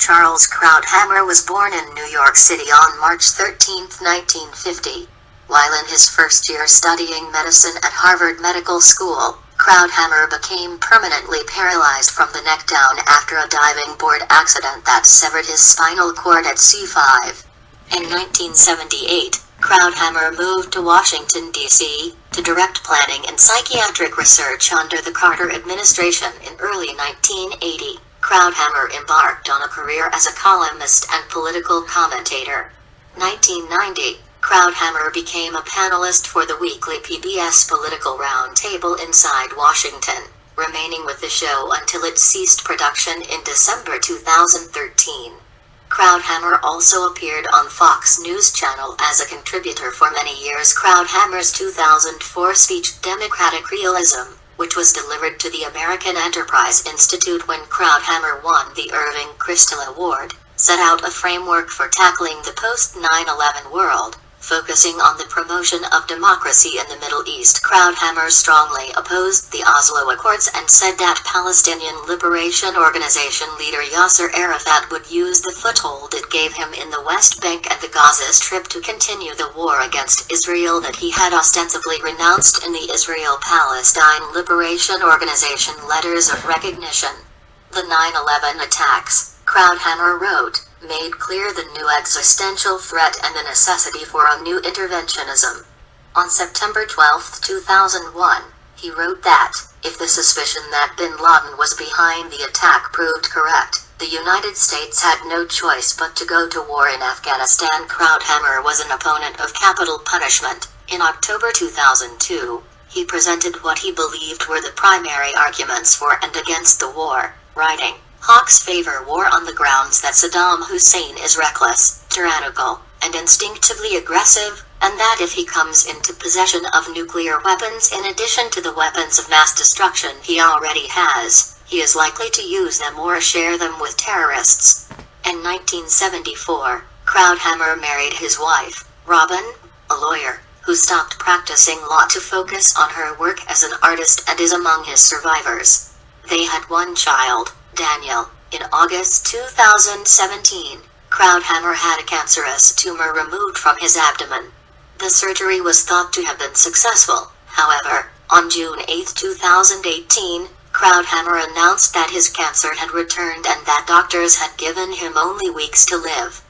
Charles Krauthammer was born in New York City on March 13, 1950. While in his first year studying medicine at Harvard Medical School, Krauthammer became permanently paralyzed from the neck down after a diving board accident that severed his spinal cord at C5. In 1978, Krauthammer moved to Washington, D.C., to direct planning and psychiatric research under the Carter administration in early 1980. Krauthammer embarked on a career as a columnist and political commentator. 1990, Krauthammer became a panelist for the weekly PBS Political Roundtable Inside Washington, remaining with the show until it ceased production in December 2013. Krauthammer also appeared on Fox News Channel as a contributor for many years. Krauthammer's 2004 speech, Democratic Realism, which was delivered to the American Enterprise Institute when Krauthammer won the Irving Kristol Award, set out a framework for tackling the post-9/11 world, focusing on the promotion of democracy in the Middle East. Krauthammer strongly opposed the Oslo Accords and said that Palestinian Liberation Organization leader Yasser Arafat would use the foothold it gave him in the West Bank and the Gaza Strip to continue the war against Israel that he had ostensibly renounced in the Israel-Palestine Liberation Organization letters of recognition. The 9/11 attacks, Krauthammer wrote, made clear the new existential threat and the necessity for a new interventionism. On September 12, 2001, he wrote that, if the suspicion that bin Laden was behind the attack proved correct, the United States had no choice but to go to war in Afghanistan. Krauthammer was an opponent of capital punishment. In October 2002, he presented what he believed were the primary arguments for and against the war, writing, "Hawks favor war on the grounds that Saddam Hussein is reckless, tyrannical, and instinctively aggressive, and that if he comes into possession of nuclear weapons in addition to the weapons of mass destruction he already has, he is likely to use them or share them with terrorists." In 1974, Krauthammer married his wife, Robin, a lawyer, who stopped practicing law to focus on her work as an artist and is among his survivors. They had one child, Daniel. In August 2017, Krauthammer had a cancerous tumor removed from his abdomen. The surgery was thought to have been successful. However, on June 8, 2018, Krauthammer announced that his cancer had returned and that doctors had given him only weeks to live.